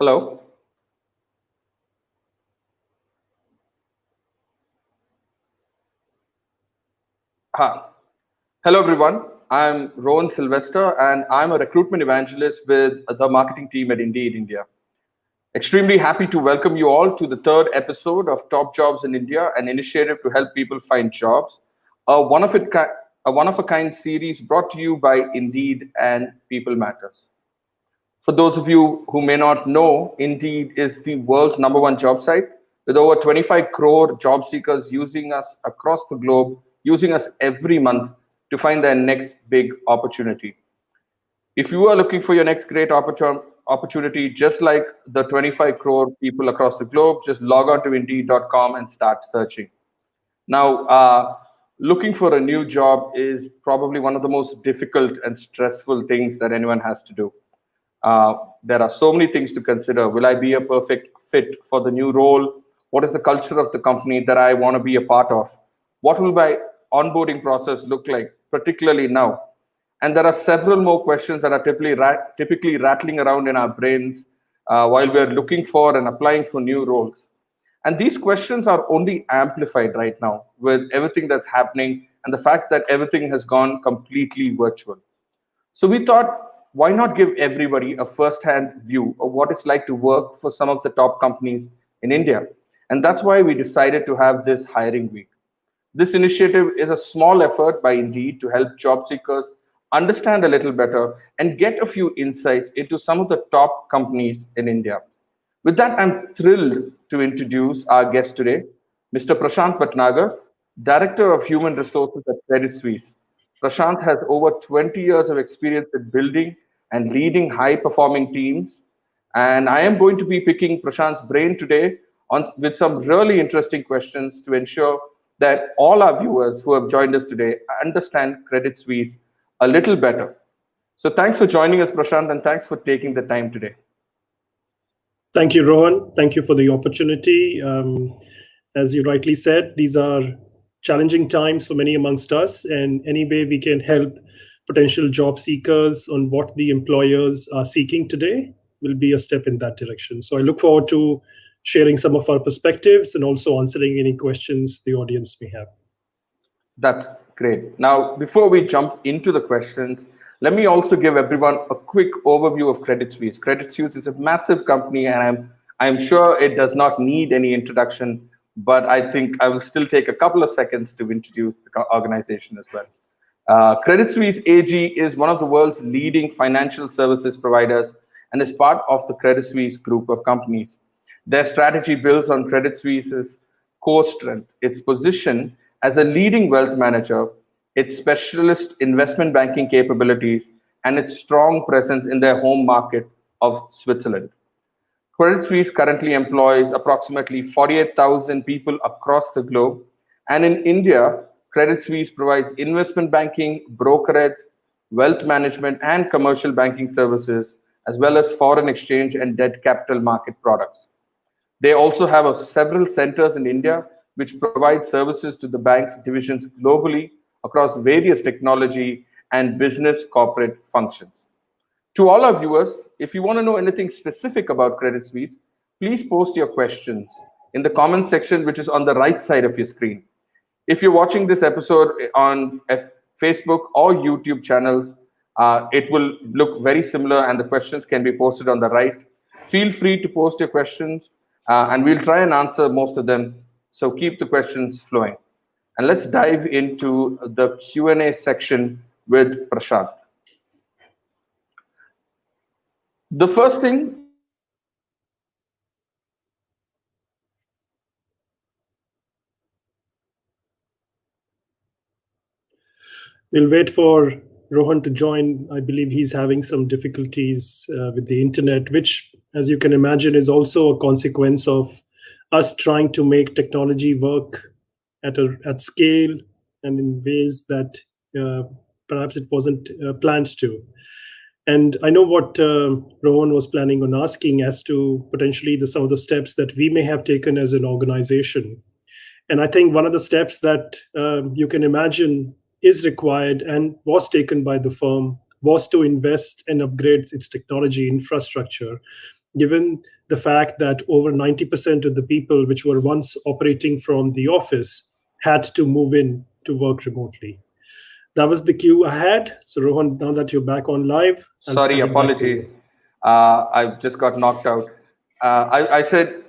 Hello. Hi. Hello, everyone. I'm Rohan Sylvester, and I'm a recruitment evangelist with the marketing team at Indeed India. Extremely happy to welcome you all to the third episode of Top Jobs in India, an initiative to help people find jobs. A a one of a kind series brought to you by Indeed and People Matters. For those of you who may not know, Indeed is the world's number one job site with over 25 crore job seekers using us across the globe, using us every month to find their next big opportunity. If you are looking for your next great opportunity, just like the 25 crore people across the globe, just log on to Indeed.com and start searching. Now, looking for a new job is probably one of the most difficult and stressful things that anyone has to do. There are so many things to consider. Will I be a perfect fit for the new role? What is the culture of the company that I want to be a part of? What will my onboarding process look like, particularly now? And there are several more questions that are typically rattling around in our brains while we're looking for and applying for new roles. And these questions are only amplified right now with everything that's happening and the fact that everything has gone completely virtual. So we thought, why not give everybody a first-hand view of what it's like to work for some of the top companies in India? And that's why we decided to have this hiring week. This initiative is a small effort by Indeed to help job seekers understand a little better and get a few insights into some of the top companies in India. With that, I'm thrilled to introduce our guest today, Mr. Prashant Bhatnagar, Director of Human Resources at Credit Suisse. Prashant has over 20 years of experience in building and leading high performing teams. And I am going to be picking Prashant's brain today with some really interesting questions to ensure that all our viewers who have joined us today understand Credit Suisse a little better. So thanks for joining us, Prashant, and thanks for taking the time today. Thank you, Rohan. Thank you for the opportunity. As you rightly said, these are challenging times for many amongst us, and any way we can help potential job seekers on what the employers are seeking today will be a step in that direction. So I look forward to sharing some of our perspectives and also answering any questions the audience may have. That's great. Now, before we jump into the questions, let me also give everyone a quick overview of Credit Suisse. Credit Suisse is a massive company, and I'm sure it does not need any introduction, but I think I will still take a couple of seconds to introduce the organization as well. Credit Suisse AG is one of the world's leading financial services providers and is part of the Credit Suisse group of companies. Their strategy builds on Credit Suisse's core strength, its position as a leading wealth manager, its specialist investment banking capabilities, and its strong presence in their home market of Switzerland. Credit Suisse currently employs approximately 48,000 people across the globe. And in India, Credit Suisse provides investment banking, brokerage, wealth management, and commercial banking services, as well as foreign exchange and debt capital market products. They also have several centers in India which provide services to the bank's divisions globally across various technology and business corporate functions. To all our viewers, if you want to know anything specific about Credit Suisse, please post your questions in the comment section, which is on the right side of your screen. If you're watching this episode on Facebook or YouTube channels, it will look very similar and the questions can be posted on the right. Feel free to post your questions and we'll try and answer most of them. So keep the questions flowing. And let's dive into the Q&A section with Prashant. The first thing. We'll wait for Rohan to join. I believe he's having some difficulties with the internet, which, as you can imagine, is also a consequence of us trying to make technology work at scale and in ways that perhaps it wasn't planned to. And I know what Rohan was planning on asking as to potentially some of the steps that we may have taken as an organization. And I think one of the steps that you can imagine is required and was taken by the firm was to invest and upgrade its technology infrastructure given the fact that over 90% of the people which were once operating from the office had to move in to work remotely. That was the cue I had. So Rohan, now that you're back on live, I'll Sorry, hand it back to apologies. you. I just got knocked out. I said,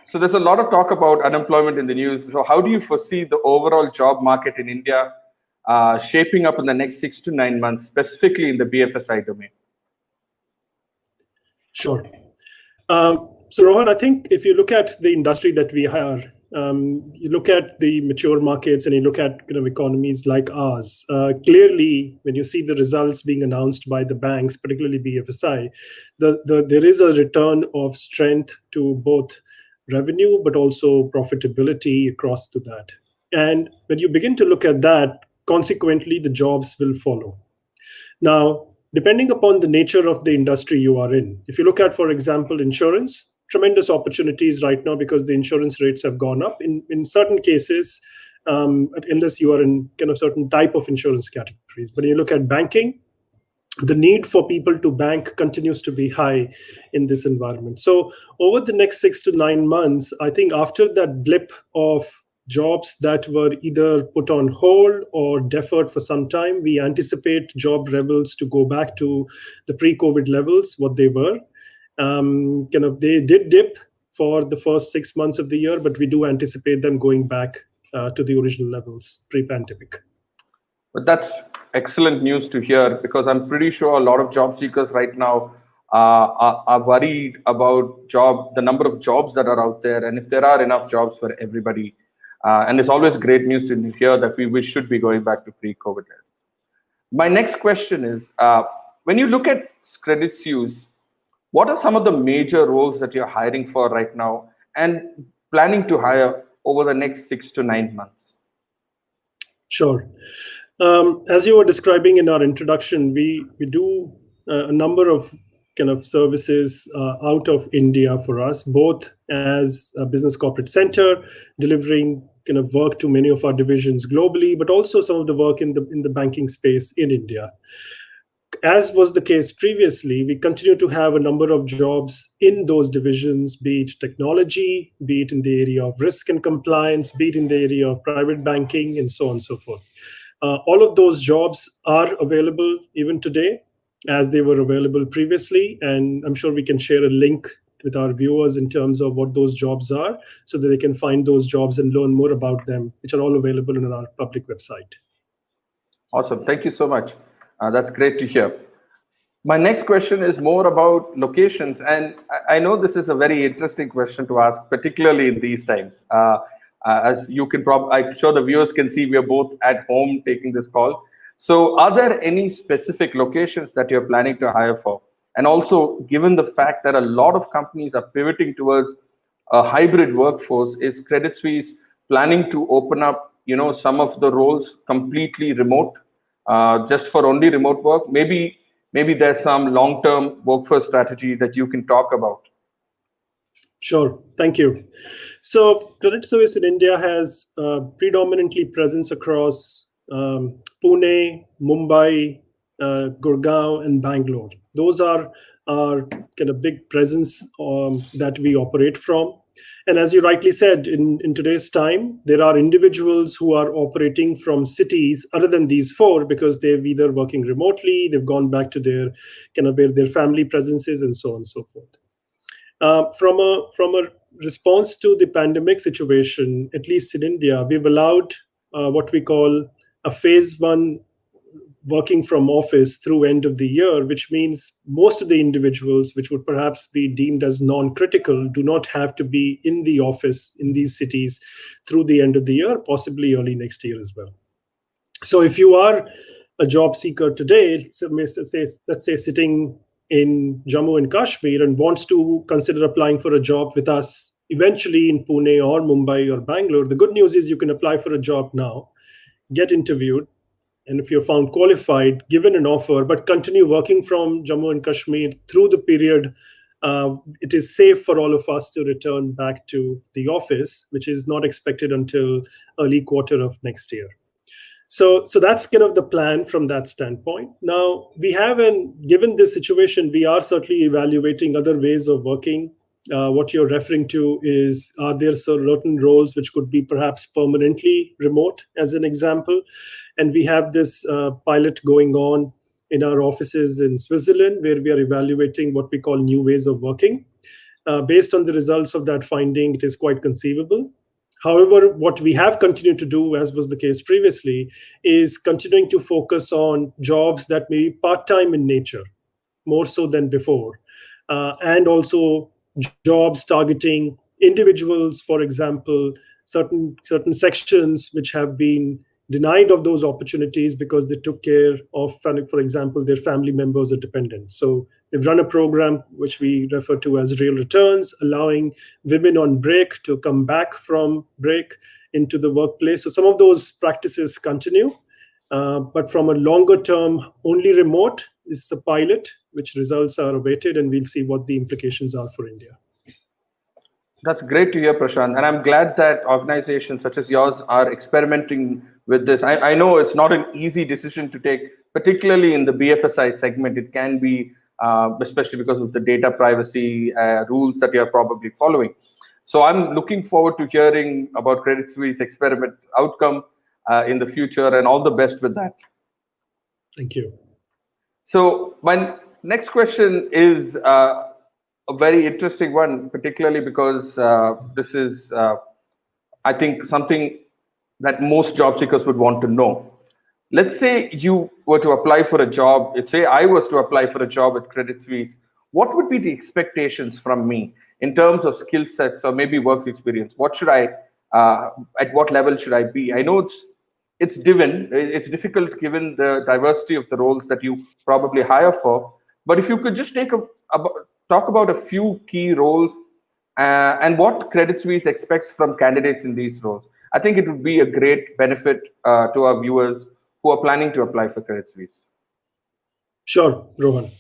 so there's a lot of talk about unemployment in the news. So how do you foresee the overall job market in India shaping up in the next 6 to 9 months, specifically in the BFSI domain? Sure. So Rohan, I think if you look at the industry that we hire, you look at the mature markets and you look at economies like ours. Clearly, when you see the results being announced by the banks, particularly BFSI, there is a return of strength to both revenue but also profitability across to that. And when you begin to look at that, consequently, the jobs will follow. Now, depending upon the nature of the industry you are in, if you look at, for example, insurance, tremendous opportunities right now because the insurance rates have gone up. In certain cases, unless you are in kind of certain type of insurance categories. But when you look at banking, the need for people to bank continues to be high in this environment. So over the next 6 to 9 months, I think after that blip of jobs that were either put on hold or deferred for some time, we anticipate job levels to go back to the pre-COVID levels, what they were. They did dip for the first 6 months of the year, but we do anticipate them going back to the original levels pre-pandemic. But that's excellent news to hear, because I'm pretty sure a lot of job seekers right now are worried about the number of jobs that are out there, and if there are enough jobs for everybody. And it's always great news to hear that we should be going back to pre-COVID. My next question is, when you look at Credit Suisse, what are some of the major roles that you're hiring for right now and planning to hire over the next 6 to 9 months? Sure. As you were describing in our introduction, we do a number of kind of services out of India for us, both as a business corporate center, delivering kind of work to many of our divisions globally, but also some of the work in the banking space in India. As was the case previously, we continue to have a number of jobs in those divisions, be it technology, be it in the area of risk and compliance, be it in the area of private banking, and so on and so forth. All of those jobs are available even today as they were available previously. And I'm sure we can share a link with our viewers in terms of what those jobs are so that they can find those jobs and learn more about them, which are all available on our public website. Awesome. Thank you so much. That's great to hear. My next question is more about locations. And I know this is a very interesting question to ask, particularly in these times. As you can I'm sure the viewers can see, we are both at home taking this call. So are there any specific locations that you're planning to hire for? And also, given the fact that a lot of companies are pivoting towards a hybrid workforce, is Credit Suisse planning to open up, some of the roles completely remote, just for only remote work? Maybe there's some long-term workforce strategy that you can talk about. Sure. Thank you. So Credit Suisse in India has predominantly presence across Pune, Mumbai, Gurgaon, and Bangalore. Those are our kind of big presence that we operate from. And as you rightly said, in today's time, there are individuals who are operating from cities other than these four because they're either working remotely, they've gone back to their kind of where their family presence is, and so on and so forth. From a response to the pandemic situation, at least in India, we've allowed what we call a phase one working from office through end of the year, which means most of the individuals, which would perhaps be deemed as non-critical, do not have to be in the office in these cities through the end of the year, possibly early next year as well. So if you are a job seeker today, let's say sitting in Jammu and Kashmir and wants to consider applying for a job with us eventually in Pune or Mumbai or Bangalore, the good news is you can apply for a job now, get interviewed, and if you're found qualified, given an offer, but continue working from Jammu and Kashmir through the period, it is safe for all of us to return back to the office, which is not expected until early quarter of next year. So that's kind of the plan from that standpoint. Now we have, and given this situation, we are certainly evaluating other ways of working. What you're referring to is, are there certain roles which could be perhaps permanently remote, as an example? And we have this pilot going on in our offices in Switzerland, where we are evaluating what we call new ways of working. Based on the results of that finding, it is quite conceivable. However, what we have continued to do, as was the case previously, is continuing to focus on jobs that may be part time in nature, more so than before, and also jobs targeting individuals, for example, certain sections which have been denied of those opportunities because they took care of, for example, their family members or dependents. So we've run a program which we refer to as real returns, allowing women on break to come back from break into the workplace. So some of those practices continue, but from a longer term, only remote is a pilot, which results are awaited, and we'll see what the implications are for India. That's great to hear, Prashant. And I'm glad that organizations such as yours are experimenting with this. I know it's not an easy decision to take, particularly in the BFSI segment. It can be, especially because of the data privacy rules that you're probably following. So I'm looking forward to hearing about Credit Suisse experiment outcome in the future, and all the best with that. Thank you. So my next question is a very interesting one, particularly because this is, I think, something that most job seekers would want to know. Let's say you were to apply for a job. Let's say I was to apply for a job at Credit Suisse. What would be the expectations from me in terms of skill sets or maybe work experience? What should I, at what level should I be? I know it's given, it's difficult given the diversity of the roles that you probably hire for. But if you could just talk about a few key roles and what Credit Suisse expects from candidates in these roles, I think it would be a great benefit to our viewers who are planning to apply for Credit Suisse. Sure, Rohan.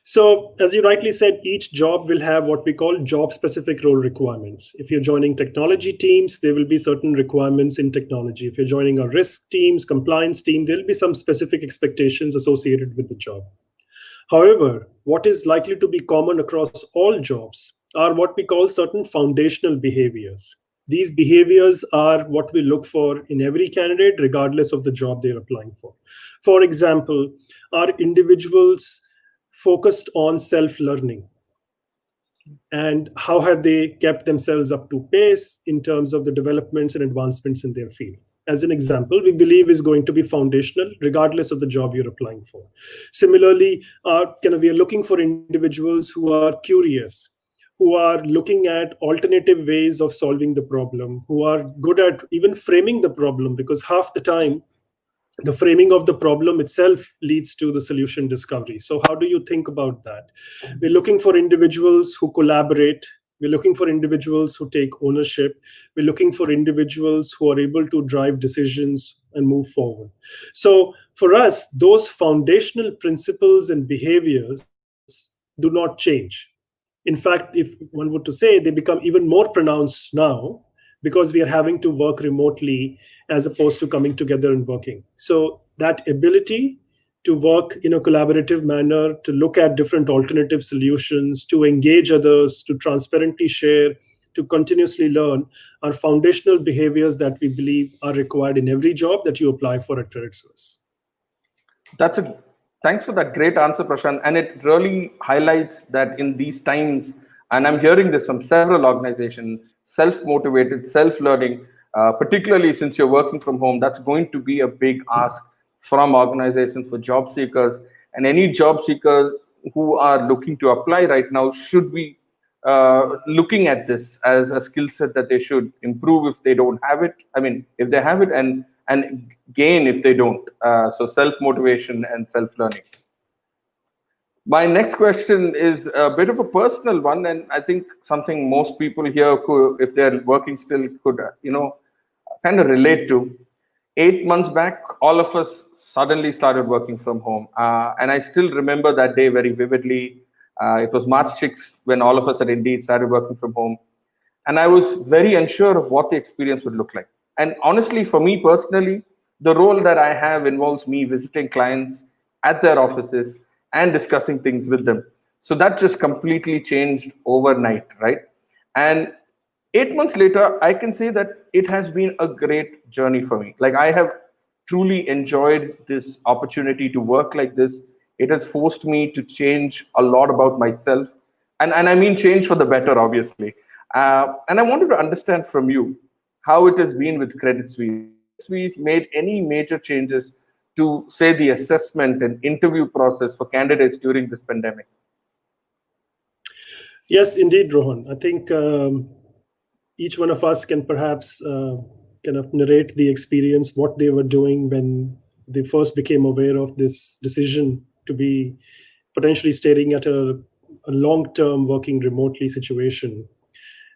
So, as you rightly said, each job will have what we call job specific role requirements. If you're joining technology teams, there will be certain requirements in technology. If you're joining our risk teams, compliance team, there'll be some specific expectations associated with the job. However, what is likely to be common across all jobs are what we call certain foundational behaviors. These behaviors are what we look for in every candidate, regardless of the job they're applying for. For example, are individuals focused on self-learning? And how have they kept themselves up to pace in terms of the developments and advancements in their field? As an example, we believe is going to be foundational regardless of the job you're applying for. Similarly, we are looking for individuals who are curious, who are looking at alternative ways of solving the problem, who are good at even framing the problem, because half the time the framing of the problem itself leads to the solution discovery. So how do you think about that? We're looking for individuals who collaborate. We're looking for individuals who take ownership. We're looking for individuals who are able to drive decisions and move forward. So for us, those foundational principles and behaviors do not change. In fact, if one were to say, they become even more pronounced now because we are having to work remotely as opposed to coming together and working. So that ability to work in a collaborative manner, to look at different alternative solutions, to engage others, to transparently share, to continuously learn are foundational behaviors that we believe are required in every job that you apply for at Credit Suisse. Thanks for that great answer, Prashant. And it really highlights that in these times, and I'm hearing this from several organizations, self-motivated, self-learning, particularly since you're working from home, that's going to be a big ask from organizations for job seekers. And any job seekers who are looking to apply right now should be looking at this as a skill set that they should improve if they don't have it. I mean, if they have it, and gain if they don't. So self-motivation and self-learning. My next question is a bit of a personal one, and I think something most people here could, if they're working still, could kind of relate to. 8 months back, all of us suddenly started working from home, and I still remember that day very vividly. It was March 6th when all of us at Indeed started working from home, and I was very unsure of what the experience would look like. And honestly, for me personally, the role that I have involves me visiting clients at their offices and discussing things with them. So that just completely changed overnight, right? And 8 months later, I can say that it has been a great journey for me. Like, I have truly enjoyed this opportunity to work like this. It has forced me to change a lot about myself. And I mean change for the better, obviously. And I wanted to understand from you how it has been with Credit Suisse. Has Credit Suisse made any major changes to, say, the assessment and interview process for candidates during this pandemic? Yes, indeed, Rohan. I think each one of us can perhaps kind of narrate the experience, what they were doing when they first became aware of this decision to be potentially staring at a long-term working remotely situation.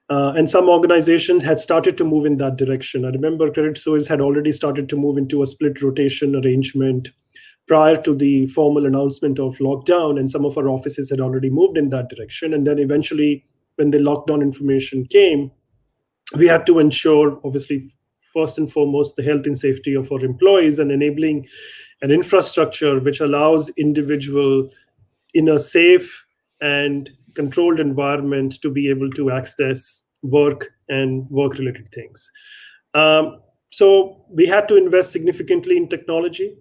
And some organizations had started to move in that direction. I remember Credit Suisse had already started to move into a split rotation arrangement prior to the formal announcement of lockdown, and some of our offices had already moved in that direction. And then eventually, when the lockdown information came, we had to ensure, obviously, first and foremost, the health and safety of our employees and enabling an infrastructure which allows individual in a safe and controlled environment to be able to access work and work related things. So we had to invest significantly in technology.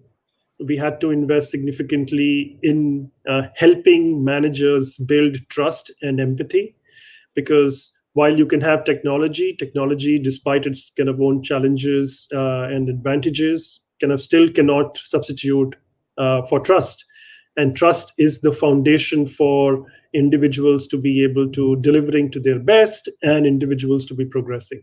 We had to invest significantly in helping managers build trust and empathy, because while you can have technology, despite its kind of own challenges and advantages, kind of still cannot substitute for trust. And trust is the foundation for individuals to be able to delivering to their best and individuals to be progressing.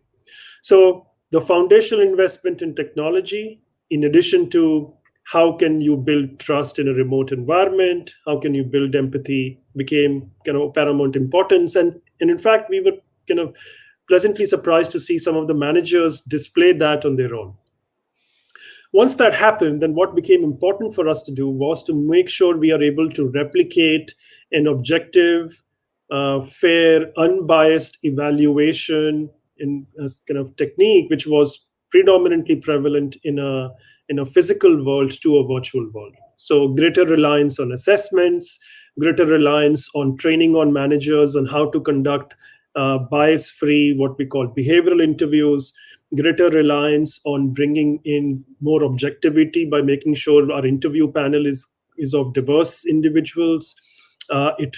So the foundational investment in technology, in addition to how can you build trust in a remote environment, how can you build empathy, became kind of paramount importance. And in fact, we were kind of pleasantly surprised to see some of the managers display that on their own. Once that happened, then what became important for us to do was to make sure we are able to replicate an objective, fair, unbiased evaluation in a kind of technique which was predominantly prevalent in a physical world to a virtual world. So greater reliance on assessments, greater reliance on training on managers on how to conduct bias-free, what we call behavioral interviews, greater reliance on bringing in more objectivity by making sure our interview panel is of diverse individuals. It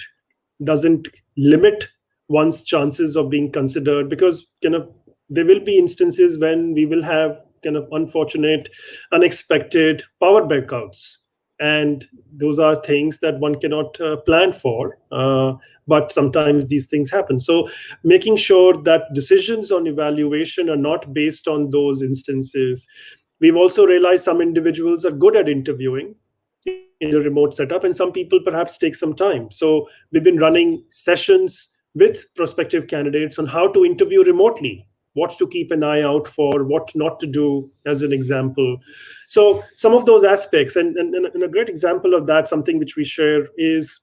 doesn't limit one's chances of being considered, because kind of there will be instances when we will have kind of unfortunate, unexpected power blackouts, and those are things that one cannot plan for, but sometimes these things happen. So making sure that decisions on evaluation are not based on those instances. We've also realized some individuals are good at interviewing in a remote setup, and some people perhaps take some time. So we've been running sessions with prospective candidates on how to interview remotely, what to keep an eye out for, what not to do, as an example. So some of those aspects, and a great example of that, something which we share, is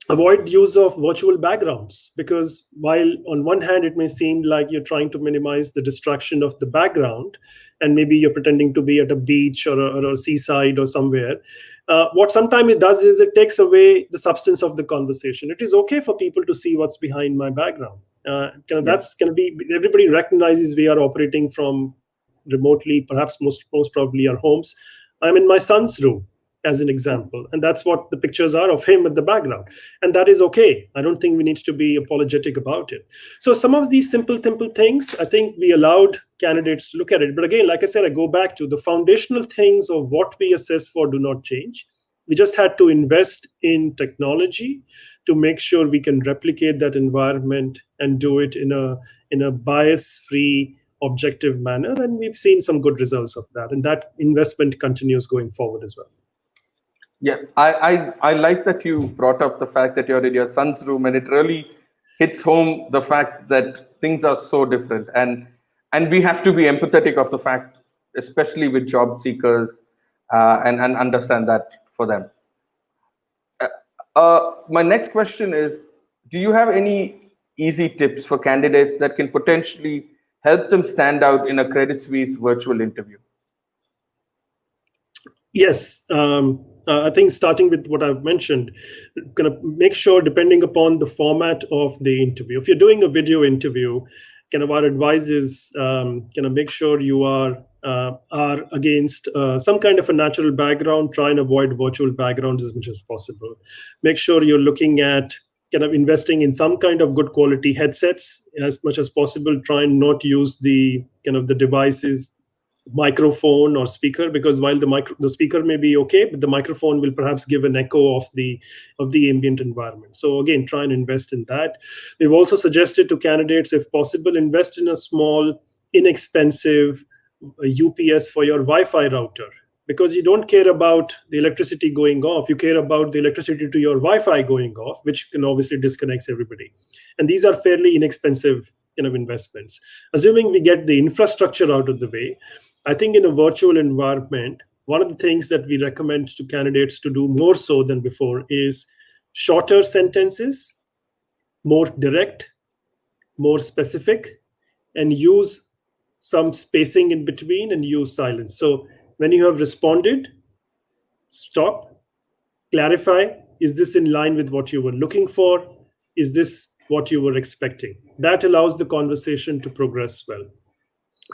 avoid use of virtual backgrounds, because while on one hand it may seem like you're trying to minimize the distraction of the background, and maybe you're pretending to be at a beach or a seaside or somewhere, what sometimes it does is it takes away the substance of the conversation. It is okay for people to see what's behind my background. That's going to be, everybody recognizes we are operating from remotely, perhaps most probably our homes. I'm in my son's room, as an example, and that's what the pictures are of him at the background, and that is okay. I don't think we need to be apologetic about it. So some of these simple things, I think we allowed candidates to look at it. But again, like I said, I go back to the foundational things of what we assess for do not change. We just had to invest in technology to make sure we can replicate that environment and do it in a bias free, objective manner, and we've seen some good results of that, and that investment continues going forward as well. Yeah, I like that you brought up the fact that you're in your son's room, and it really hits home the fact that things are so different, and we have to be empathetic of the fact, especially with job seekers, and understand that for them. My next question is, do you have any easy tips for candidates that can potentially help them stand out in a Credit Suisse virtual interview? Yes, I think starting with what I've mentioned, kind of make sure, depending upon the format of the interview, if you're doing a video interview, kind of our advice is kind of make sure you are against some kind of a natural background. Try and avoid virtual backgrounds as much as possible. Make sure you're looking at kind of investing in some kind of good quality headsets as much as possible. Try and not use the kind of the devices, microphone or speaker, because while the speaker may be okay, but the microphone will perhaps give an echo of the ambient environment. So again, try and invest in that. We've also suggested to candidates, if possible, invest in a small, inexpensive UPS for your Wi-Fi router, because you don't care about the electricity going off, you care about the electricity to your Wi-Fi going off, which can obviously disconnects everybody. And these are fairly inexpensive kind of investments. Assuming we get the infrastructure out of the way, I think in a virtual environment, one of the things that we recommend to candidates to do more so than before is shorter sentences, more direct, more specific, and use some spacing in between and use silence. So when you have responded, stop, clarify, is this in line with what you were looking for? Is this what you were expecting? That allows the conversation to progress well.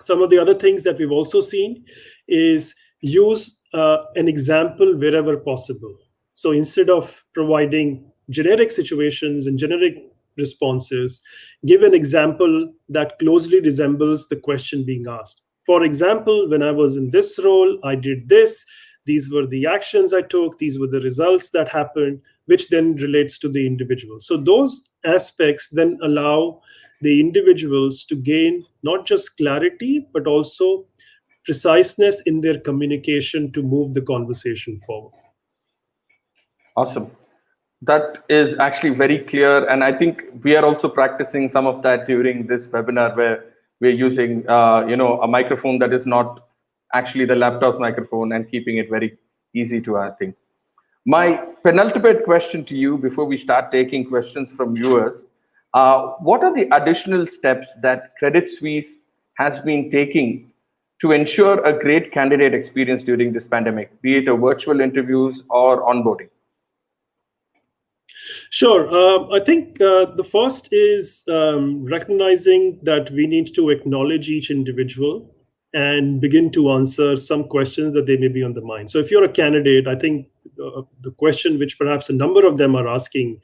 Some of the other things that we've also seen is use an example wherever possible. So instead of providing generic situations and generic responses, give an example that closely resembles the question being asked. For example, when I was in this role, I did this. These were the actions I took. These were the results that happened, which then relates to the individual. So those aspects then allow the individuals to gain not just clarity, but also preciseness in their communication to move the conversation forward. Awesome. That is actually very clear. And I think we are also practicing some of that during this webinar where we're using, a microphone that is not actually the laptop microphone and keeping it very easy to, I think. My penultimate question to you before we start taking questions from viewers, what are the additional steps that Credit Suisse has been taking to ensure a great candidate experience during this pandemic, be it a virtual interviews or onboarding? Sure. I think the first is recognizing that we need to acknowledge each individual and begin to answer some questions that they may be on the mind. So if you're a candidate, I think the question which perhaps a number of them are asking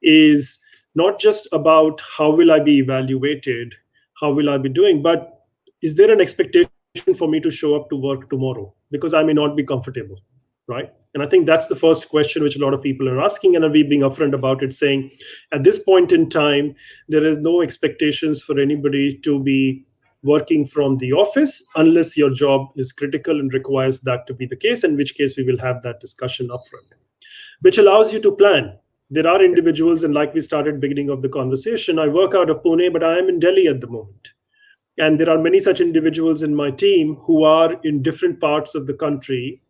is not just about how will I be evaluated, how will I be doing, but is there an expectation for me to show up to work tomorrow? Because I may not be comfortable, right? And I think that's the first question which a lot of people are asking, and we being upfront about it, saying at this point in time, there is no expectations for anybody to be working from the office unless your job is critical and requires that to be the case, in which case we will have that discussion upfront, which allows you to plan. There are individuals, and like we started beginning of the conversation, I work out of Pune, but I am in Delhi at the moment. And there are many such individuals in my team who are in different parts of the country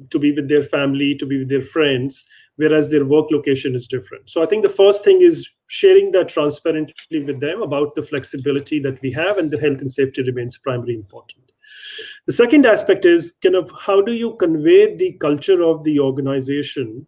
to be with their family, to be with their friends, whereas their work location is different. So I think the first thing is sharing that transparently with them about the flexibility that we have, and the health and safety remains primarily important. The second aspect is kind of how do you convey the culture of the organization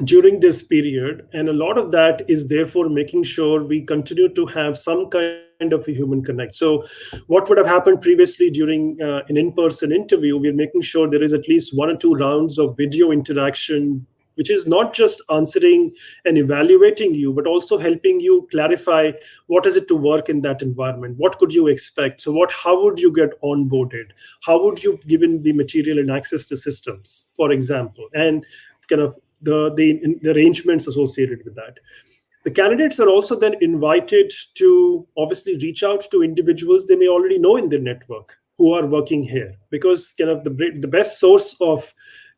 during this period, and a lot of that is therefore making sure we continue to have some kind of a human connect. So what would have happened previously during an in-person interview, we're making sure there is at least 1 or 2 rounds of video interaction, which is not just answering and evaluating you, but also helping you clarify what is it to work in that environment, what could you expect, so how would you get onboarded, how would you given the material and access to systems, for example, and kind of the arrangements associated with that. The candidates are also then invited to obviously reach out to individuals they may already know in their network who are working here, because kind of the best source of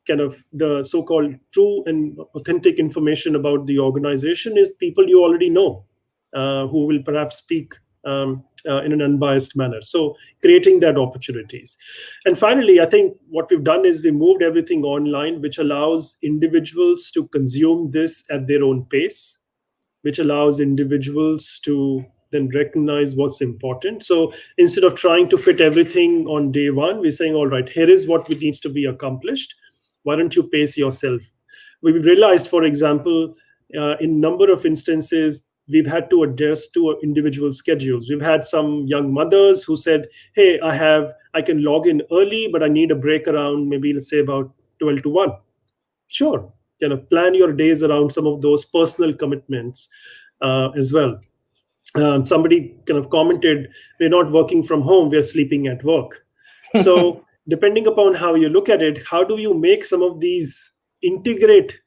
kind of the so-called true and authentic information about the organization is people you already know, who will perhaps speak in an unbiased manner. So creating that opportunities. And finally, I think what we've done is we moved everything online, which allows individuals to consume this at their own pace, which allows individuals to then recognize what's important. So instead of trying to fit everything on day one, we're saying, all right, here is what needs to be accomplished. Why don't you pace yourself? We realized, for example, in number of instances, we've had to adjust to individual schedules. We've had some young mothers who said, hey, I can log in early, but I need a break around, maybe let's say about 12 to 1. Sure, kind of plan your days around some of those personal commitments as well. Somebody kind of commented, we're not working from home, we're sleeping at work. So depending upon how you look at it, how do you make some of these integrate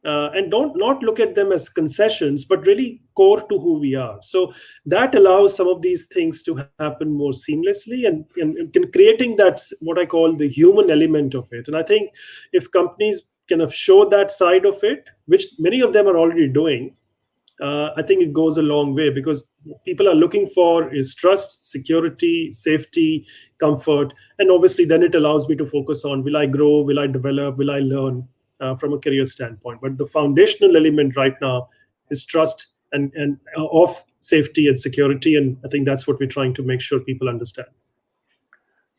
and don't not look at them as concessions, but really core to who we are. So that allows some of these things to happen more seamlessly, and creating that what I call the human element of it. And I think if companies kind of show that side of it, which many of them are already doing, I think it goes a long way, because people are looking for is trust, security, safety, comfort, and obviously then it allows me to focus on, will I grow, will I develop, will I learn from a career standpoint. But the foundational element right now is trust and of safety and security, and I think that's what we're trying to make sure people understand.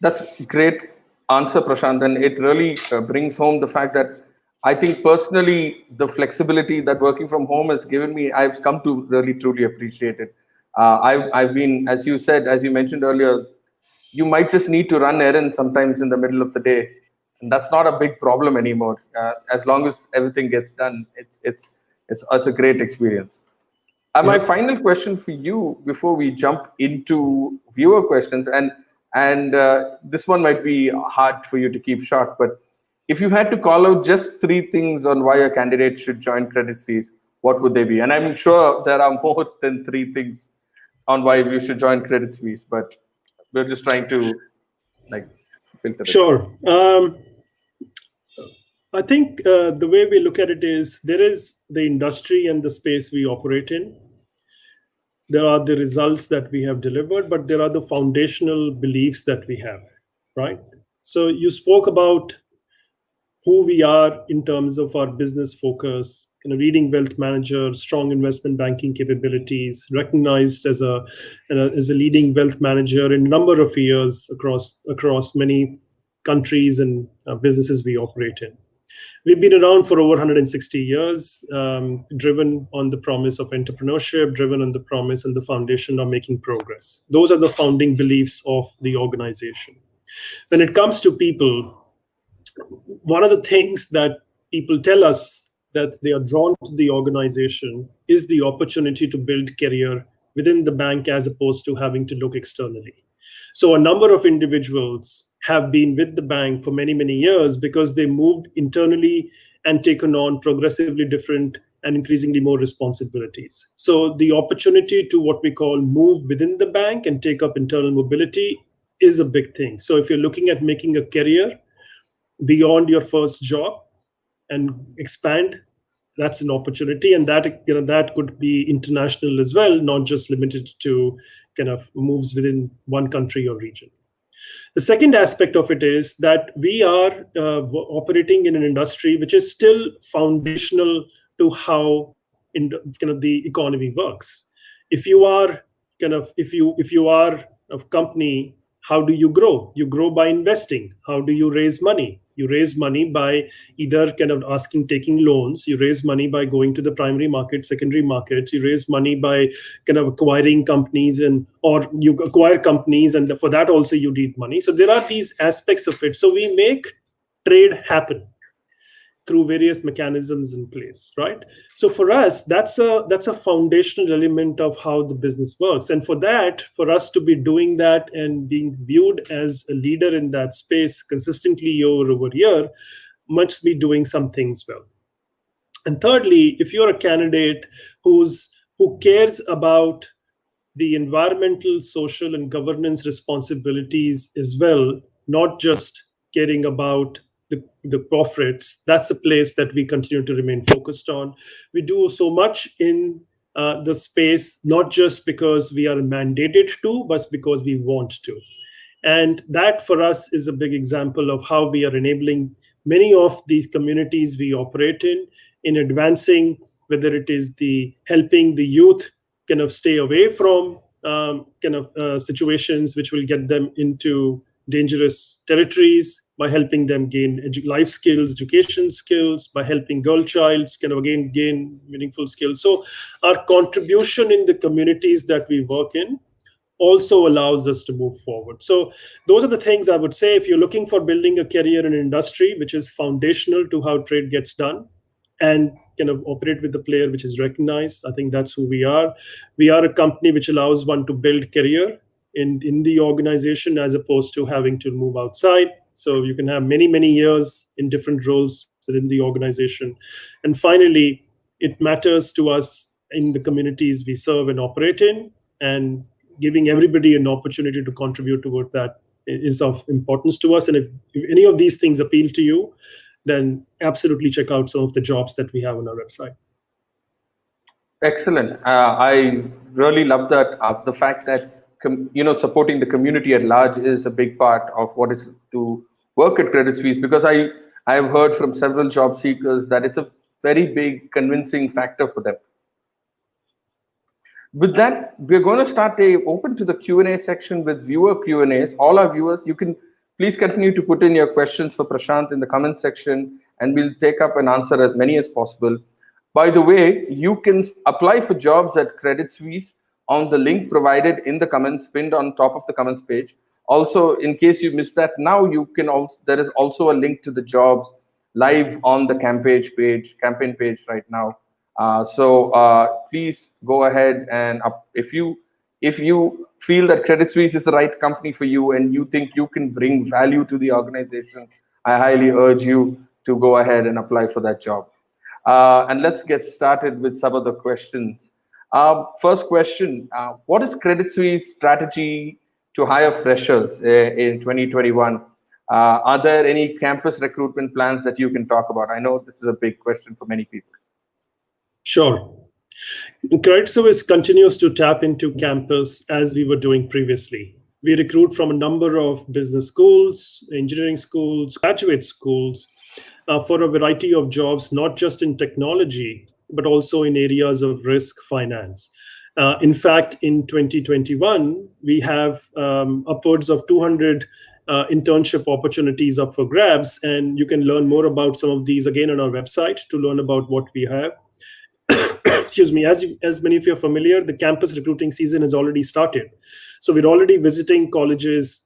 That's great answer, Prashant, and it really brings home the fact that I think personally the flexibility that working from home has given me, I've come to really truly appreciate it. I've been, as you said, as you mentioned earlier, you might just need to run errands sometimes in the middle of the day, and that's not a big problem anymore. As long as everything gets done, it's a great experience. My Yeah. final question for you before we jump into viewer questions, and this one might be hard for you to keep short, but if you had to call out just three things on why a candidate should join Credit Suisse, what would they be? And I'm sure there are more than three things on why you should join Credit Suisse, but we're just trying to like filter it. Sure. I think the way we look at it is there is the industry and the space we operate in. There are the results that we have delivered, but there are the foundational beliefs that we have, right? So you spoke about who we are in terms of our business focus, kind of leading wealth manager, strong investment banking capabilities, recognized as a leading wealth manager in a number of years across many countries and businesses we operate in. We've been around for over 160 years, driven on the promise of entrepreneurship, driven on the promise and the foundation of making progress. Those are the founding beliefs of the organization. When it comes to people, one of the things that people tell us that they are drawn to the organization is the opportunity to build career within the bank as opposed to having to look externally. So a number of individuals have been with the bank for many, many years because they moved internally and taken on progressively different and increasingly more responsibilities. So the opportunity to what we call move within the bank and take up internal mobility is a big thing. So if you're looking at making a career beyond your first job and expand, that's an opportunity, and that could be international as well, not just limited to kind of moves within one country or region. The second aspect of it is that we are operating in an industry which is still foundational to how kind of the economy works. If you are if you are a company, how do you grow? You grow by investing. How do you raise money? You raise money by either kind of taking loans. You raise money by going to the primary market, secondary markets. You raise money by kind of acquiring companies, or you acquire companies, and for that also you need money. So there are these aspects of it. So we make trade happen through various mechanisms in place, right? So for us, that's a foundational element of how the business works. And for that, for us to be doing that and being viewed as a leader in that space consistently year over year, must be doing some things well. And thirdly, if you're a candidate who cares about the environmental, social, and governance responsibilities as well, not just caring about the profits, that's a place that we continue to remain focused on. We do so much in the space, not just because we are mandated to, but because we want to. And that for us is a big example of how we are enabling many of these communities we operate in advancing, whether it is the helping the youth kind of stay away from situations which will get them into dangerous territories, by helping them gain life skills, education skills, by helping girl childs kind of again gain meaningful skills. So our contribution in the communities that we work in also allows us to move forward. So those are the things I would say. If you're looking for building a career in an industry which is foundational to how trade gets done and kind of operate with the player which is recognized, I think that's who we are. We are a company which allows one to build career in the organization as opposed to having to move outside. So you can have many years in different roles within the organization. And finally, it matters to us in the communities we serve and operate in, and giving everybody an opportunity to contribute toward that is of importance to us. And if any of these things appeal to you, then absolutely check out some of the jobs that we have on our website. Excellent. I really love that the fact that supporting the community at large is a big part of what is to work at Credit Suisse, because I have heard from several job seekers that it's a very big convincing factor for them. With that, we're going to start open to the Q&A section with viewer Q&As. All our viewers, you can please continue to put in your questions for Prashant in the comment section, and we'll take up and answer as many as possible. By the way, you can apply for jobs at Credit Suisse on the link provided in the comments, pinned on top of the comments page. Also, in case you missed that, now you can also, there is also a link to the jobs live on the campaign page right now. So please go ahead and if you feel that Credit Suisse is the right company for you and you think you can bring value to the organization, I highly urge you to go ahead and apply for that job. And let's get started with some of the questions. First question, what is Credit Suisse strategy to hire freshers in 2021? Are there any campus recruitment plans that you can talk about? I know this is a big question for many people. Sure. Credit Suisse continues to tap into campus as we were doing previously. We recruit from a number of business schools, engineering schools, graduate schools, for a variety of jobs, not just in technology, but also in areas of risk finance. In fact, in 2021, we have upwards of 200 internship opportunities up for grabs, and you can learn more about some of these again on our website to learn about what we have. Excuse me, as many of you are familiar, the campus recruiting season has already started. So we're already visiting colleges,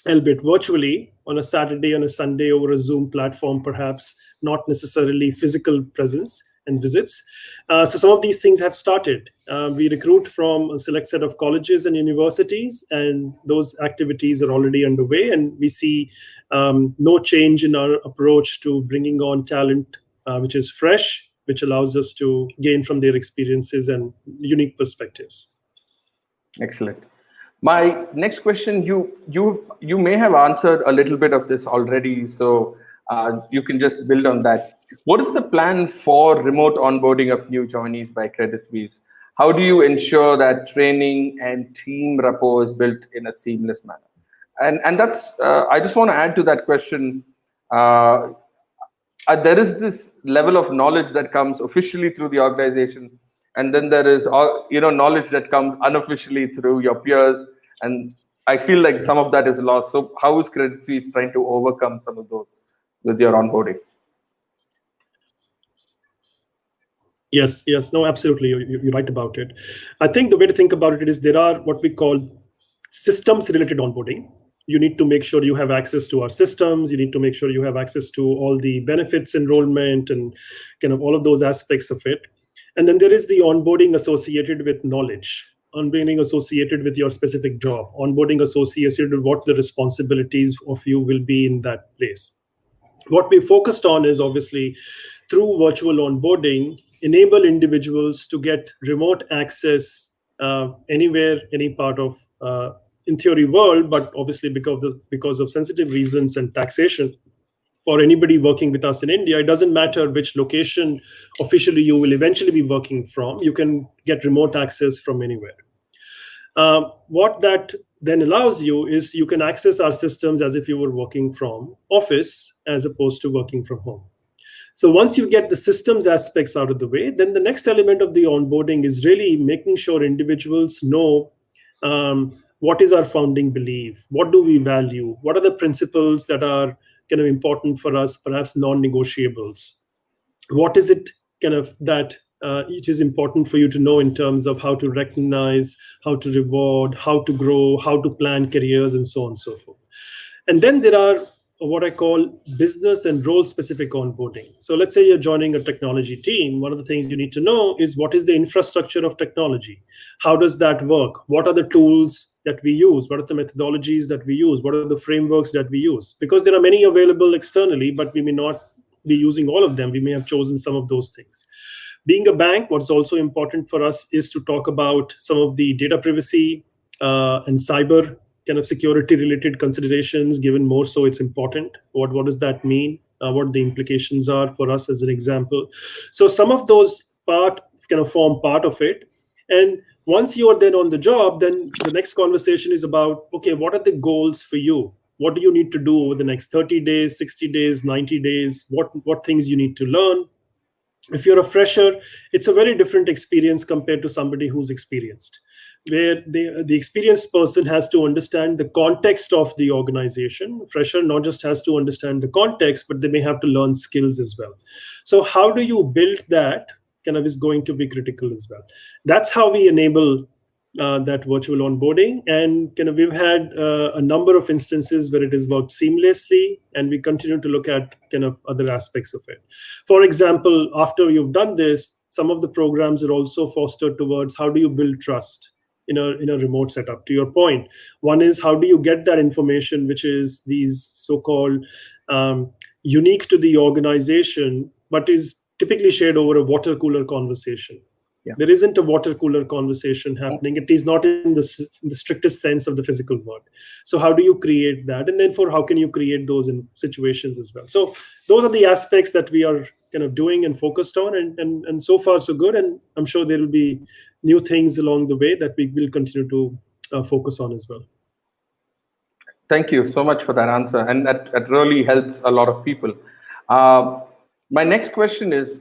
albeit virtually, on a Saturday, on a Sunday, over a Zoom platform, perhaps not necessarily physical presence and visits. So some of these things have started. We recruit from a select set of colleges and universities, and those activities are already underway. And we see no change in our approach to bringing on talent, which is fresh, which allows us to gain from their experiences and unique perspectives. Excellent. My next question, you may have answered a little bit of this already, so you can just build on that. What is the plan for remote onboarding of new joinees by Credit Suisse? How do you ensure that training and team rapport is built in a seamless manner? And that's I just want to add to that question. There is this level of knowledge that comes officially through the organization, and then there is knowledge that comes unofficially through your peers, and I feel like some of that is lost. So how is Credit Suisse trying to overcome some of those with your onboarding? Yes, no, absolutely. You're right about it. I think the way to think about it is there are what we call systems related onboarding. You need to make sure you have access to our systems. You need to make sure you have access to all the benefits, enrollment, and kind of all of those aspects of it. And then there is the onboarding associated with knowledge, onboarding associated with your specific job, onboarding associated with what the responsibilities of you will be in that place. What we focused on is obviously through virtual onboarding, enable individuals to get remote access anywhere, any part of in theory world, but obviously because of sensitive reasons and taxation, for anybody working with us in India, it doesn't matter which location officially you will eventually be working from, you can get remote access from anywhere. What that then allows you is you can access our systems as if you were working from office as opposed to working from home. So once you get the systems aspects out of the way, then the next element of the onboarding is really making sure individuals know what is our founding belief, what do we value, what are the principles that are kind of important for us, perhaps non-negotiables? What is it kind of that it is important for you to know in terms of how to recognize, how to reward, how to grow, how to plan careers, and so on and so forth. And then there are what I call business and role specific onboarding. So let's say you're joining a technology team. One of the things you need to know is what is the infrastructure of technology? How does that work? What are the tools that we use? What are the methodologies that we use? What are the frameworks that we use? Because there are many available externally, but we may not be using all of them. We may have chosen some of those things. Being a bank, what's also important for us is to talk about some of the data privacy and cyber kind of security related considerations, given more so it's important. What does that mean? What the implications are for us as an example. So some of those kind of form part of it. And once you are then on the job, then the next conversation is about, okay, what are the goals for you? What do you need to do over the next 30 days, 60 days, 90 days? What things you need to learn? If you're a fresher, it's a very different experience compared to somebody who's experienced, where the experienced person has to understand the context of the organization. Fresher not just has to understand the context, but they may have to learn skills as well. So how do you build that kind of is going to be critical as well. That's how we enable that virtual onboarding. And kind of we've had a number of instances where it has worked seamlessly, and we continue to look at kind of other aspects of it. For example, after you've done this, some of the programs are also fostered towards how do you build trust in a remote setup. To your point, one is how do you get that information, which is these so-called unique to the organization, but is typically shared over a water cooler conversation. Yeah. There isn't a water cooler conversation happening. It is not in the strictest sense of the physical word. So how do you create that? And then for how can you create those in situations as well? So those are the aspects that we are kind of doing and focused on. And so far, so good. And I'm sure there will be new things along the way that we will continue to focus on as well. Thank you so much for that answer. And that really helps a lot of people. My next question is,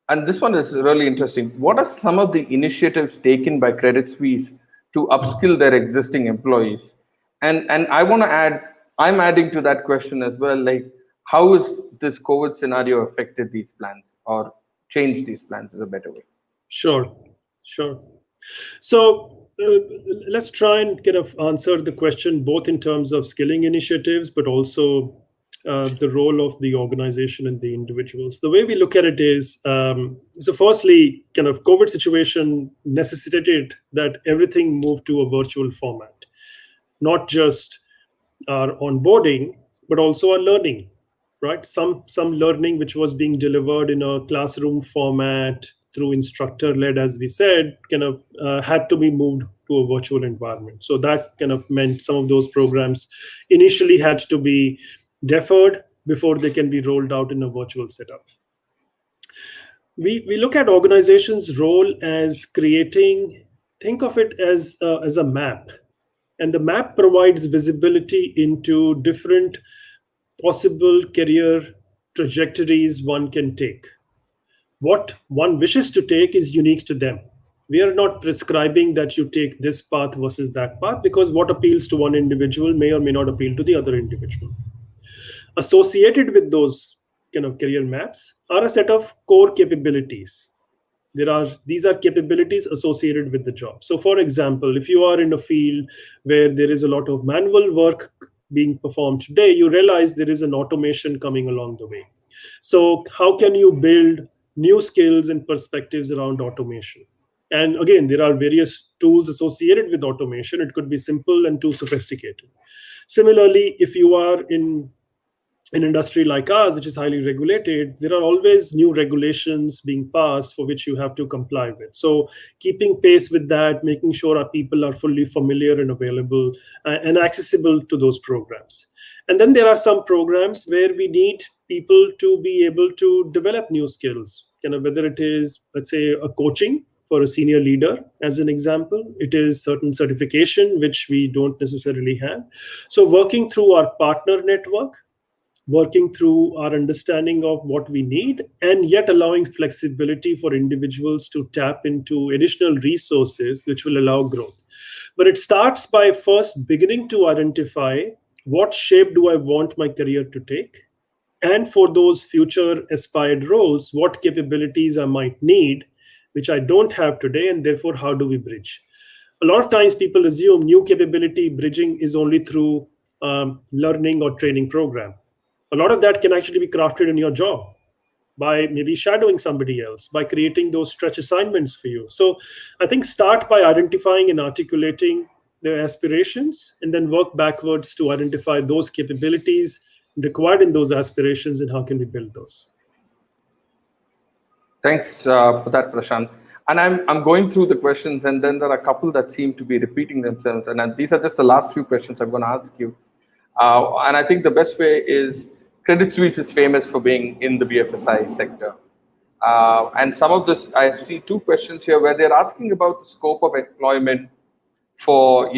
and this one is really interesting. What are some of the initiatives taken by Credit Suisse to upskill their existing employees? And I want to add, I'm adding to that question as well, like how has this COVID scenario affected these plans or changed these plans is a better way? Sure. So let's try and kind of answer the question both in terms of skilling initiatives, but also the role of the organization and the individuals. The way we look at it is, so firstly, kind of COVID situation necessitated that everything moved to a virtual format, not just our onboarding, but also our learning, right? Some learning which was being delivered in a classroom format through instructor-led, as we said, kind of had to be moved to a virtual environment. So that kind of meant some of those programs initially had to be deferred before they can be rolled out in a virtual setup. We look at organizations' role as creating, think of it as a map. And the map provides visibility into different possible career trajectories one can take. What one wishes to take is unique to them. We are not prescribing that you take this path versus that path, because what appeals to one individual may or may not appeal to the other individual. Associated with those kind of career maps are a set of core capabilities. These are capabilities associated with the job. So for example, if you are in a field where there is a lot of manual work being performed today, you realize there is an automation coming along the way. So how can you build new skills and perspectives around automation? And again, there are various tools associated with automation. It could be simple and too sophisticated. Similarly, if you are in an industry like ours, which is highly regulated, there are always new regulations being passed for which you have to comply with. So keeping pace with that, making sure our people are fully familiar and available and accessible to those programs. And then there are some programs where we need people to be able to develop new skills, kind of whether it is, let's say, a coaching for a senior leader, as an example. It is certain certification, which we don't necessarily have. So working through our partner network, working through our understanding of what we need, and yet allowing flexibility for individuals to tap into additional resources which will allow growth. But it starts by first beginning to identify what shape do I want my career to take? And for those future aspired roles, what capabilities I might need, which I don't have today, and therefore, how do we bridge? A lot of times people assume new capability bridging is only through learning or training program. A lot of that can actually be crafted in your job by maybe shadowing somebody else, by creating those stretch assignments for you. So I think start by identifying and articulating their aspirations, and then work backwards to identify those capabilities required in those aspirations and how can we build those. Thanks for that, Prashant. And I'm going through the questions, and then there are a couple that seem to be repeating themselves. And these are just the last few questions I'm going to ask you. And I think the best way is Credit Suisse is famous for being in the BFSI sector. And some of this, I see two questions here where they're asking about the scope of employment for,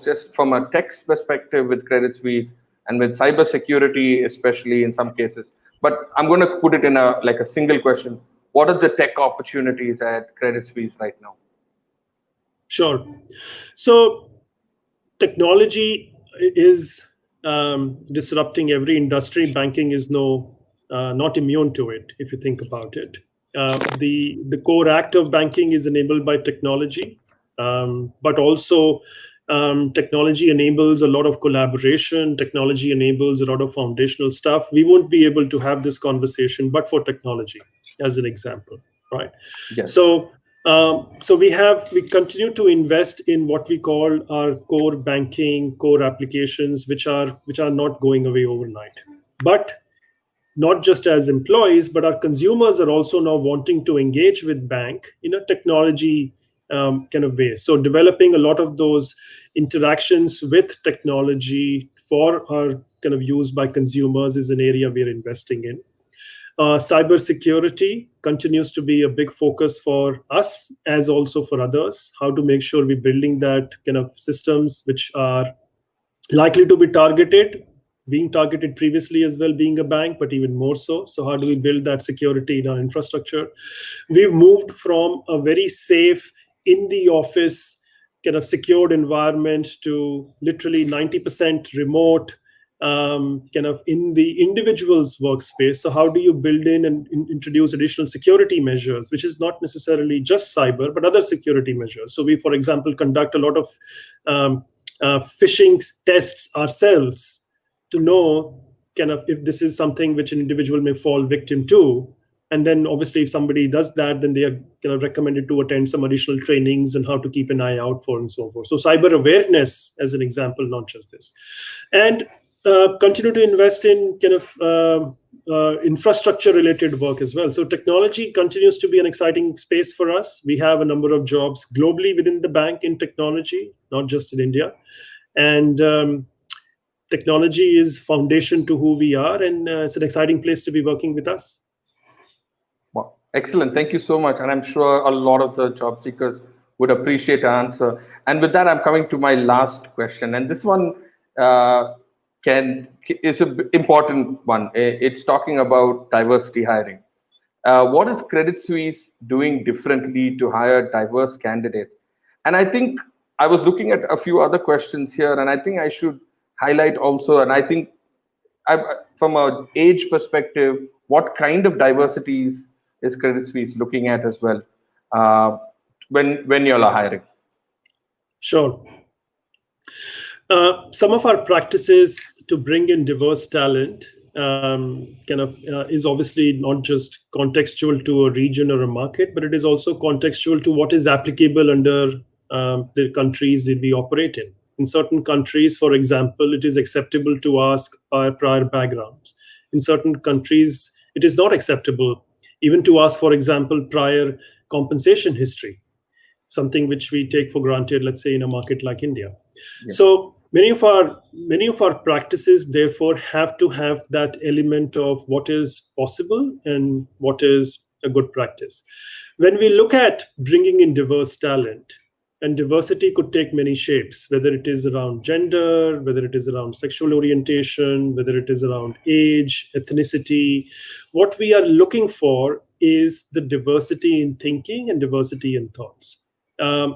just from a tech perspective with Credit Suisse and with cybersecurity, especially in some cases. But I'm going to put it in a single question. What are the tech opportunities at Credit Suisse right now? Sure. So technology is disrupting every industry. Banking is not immune to it, if you think about it. The core act of banking is enabled by technology, but also technology enables a lot of collaboration. Technology enables a lot of foundational stuff. We won't be able to have this conversation but for technology, as an example, right? Yes. So we continue to invest in what we call our core banking, core applications, which are not going away overnight. But not just as employees, but our consumers are also now wanting to engage with bank in a technology kind of way. So developing a lot of those interactions with technology for our kind of use by consumers is an area we are investing in. Cybersecurity continues to be a big focus for us as also for others. How to make sure we're building that kind of systems which are likely to be targeted, being targeted previously as well, being a bank, but even more so. So how do we build that security in our infrastructure? We've moved from a very safe in the office kind of secured environment to literally 90% remote, kind of in the individual's workspace. So how do you build in and introduce additional security measures, which is not necessarily just cyber, but other security measures? So we, for example, conduct a lot of phishing tests ourselves to know kind of if this is something which an individual may fall victim to. And then obviously if somebody does that, then they are kind of recommended to attend some additional trainings and how to keep an eye out for and so forth. So cyber awareness as an example, not just this. And continue to invest in kind of infrastructure related work as well. So technology continues to be an exciting space for us. We have a number of jobs globally within the bank in technology, not just in India. And technology is foundation to who we are, and it's an exciting place to be working with us. Well, excellent. Thank you so much. And I'm sure a lot of the job seekers would appreciate the answer. And with that, I'm coming to my last question. And this one is an important one. It's talking about diversity hiring. What is Credit Suisse doing differently to hire diverse candidates? And I think I was looking at a few other questions here, and I think I should highlight also, and I think from an age perspective, what kind of diversities is Credit Suisse looking at as well when you're hiring? Sure. Some of our practices to bring in diverse talent is obviously not just contextual to a region or a market, but it is also contextual to what is applicable under the countries that we operate in. In certain countries, for example, it is acceptable to ask prior backgrounds. In certain countries, it is not acceptable even to ask, for example, prior compensation history, something which we take for granted, let's say, in a market like India. Yeah. So many of our practices, therefore, have to have that element of what is possible and what is a good practice. When we look at bringing in diverse talent, and diversity could take many shapes, whether it is around gender, whether it is around sexual orientation, whether it is around age, ethnicity. What we are looking for is the diversity in thinking and diversity in thoughts.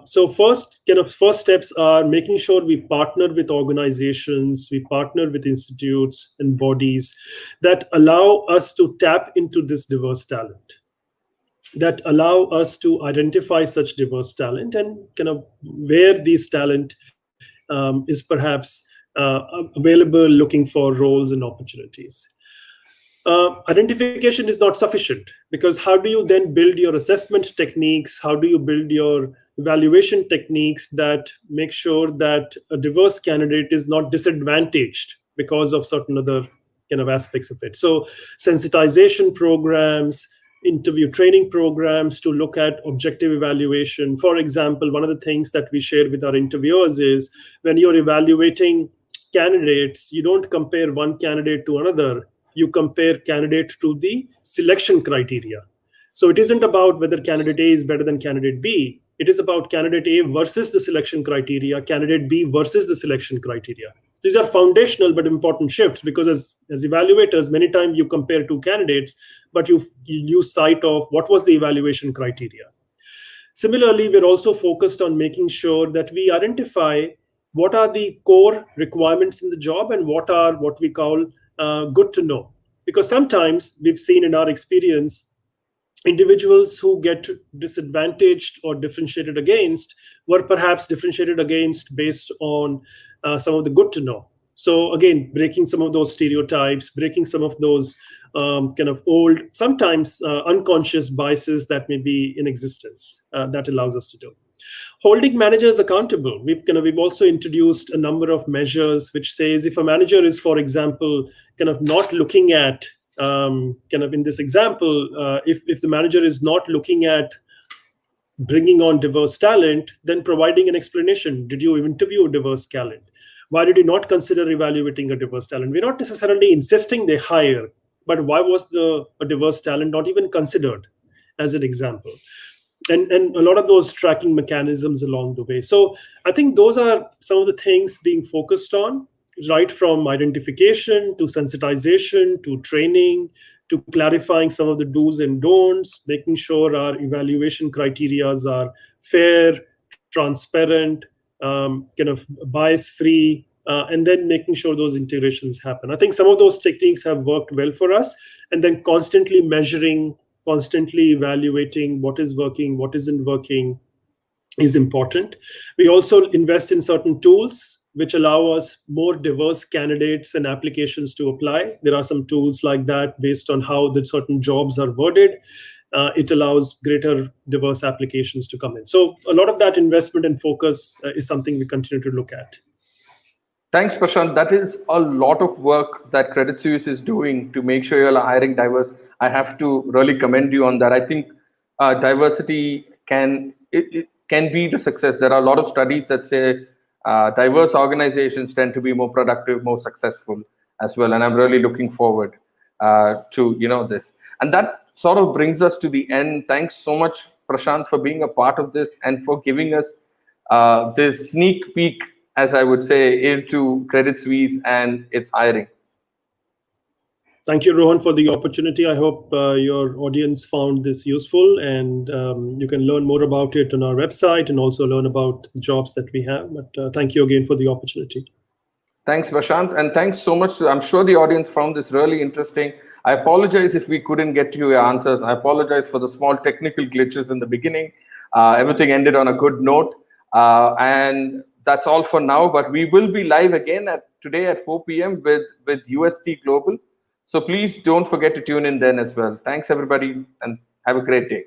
So first steps are making sure we partner with organizations, we partner with institutes and bodies that allow us to tap into this diverse talent, that allow us to identify such diverse talent, and kind of where these talent is perhaps available looking for roles and opportunities. Identification is not sufficient, because how do you then build your assessment techniques? How do you build your evaluation techniques that make sure that a diverse candidate is not disadvantaged because of certain other kind of aspects of it? So sensitization programs, interview training programs to look at objective evaluation. For example, one of the things that we share with our interviewers is when you're evaluating candidates, you don't compare one candidate to another, you compare candidate to the selection criteria. So it isn't about whether candidate A is better than candidate B. It is about candidate A versus the selection criteria, candidate B versus the selection criteria. These are foundational but important shifts, because as evaluators, many times you compare two candidates, but you lose sight of what was the evaluation criteria. Similarly, we're also focused on making sure that we identify what are the core requirements in the job and what are what we call good to know. Because sometimes we've seen in our experience, individuals who get disadvantaged or differentiated against were perhaps differentiated against based on some of the good to know. So again, breaking some of those stereotypes, breaking some of those kind of old, sometimes unconscious biases that may be in existence, that allows us to do. Holding managers accountable. We've also introduced a number of measures which says if a manager is, for example, kind of not looking at kind of in this example, if the manager is not looking at bringing on diverse talent, then providing an explanation. Did you interview a diverse talent? Why did you not consider evaluating a diverse talent? We're not necessarily insisting they hire, but why was a diverse talent not even considered, as an example? And a lot of those tracking mechanisms along the way. So I think those are some of the things being focused on, right from identification to sensitization to training to clarifying some of the do's and don'ts, making sure our evaluation criteria are fair, transparent, kind of bias free, and then making sure those integrations happen. I think some of those techniques have worked well for us, and then constantly measuring, constantly evaluating what is working, what isn't working is important. We also invest in certain tools which allow us more diverse candidates and applications to apply. There are some tools like that based on how the certain jobs are worded. It allows greater diverse applications to come in. So a lot of that investment and focus is something we continue to look at. Thanks, Prashant. That is a lot of work that Credit Suisse is doing to make sure you're hiring diverse. I have to really commend you on that. I think diversity it can be the success. There are a lot of studies that say diverse organizations tend to be more productive, more successful as well. And I'm really looking forward to this. And that sort of brings us to the end. Thanks so much, Prashant, for being a part of this and for giving us this sneak peek, as I would say, into Credit Suisse and its hiring. Thank you, Rohan, for the opportunity. I hope your audience found this useful, and you can learn more about it on our website and also learn about the jobs that we have. But thank you again for the opportunity. Thanks, Prashant, and thanks so much. I'm sure the audience found this really interesting. I apologize if we couldn't get to your answers. I apologize for the small technical glitches in the beginning. Everything ended on a good note. And that's all for now, but we will be live again today at 4 p.m. with UST Global. So please don't forget to tune in then as well. Thanks, everybody, and have a great day.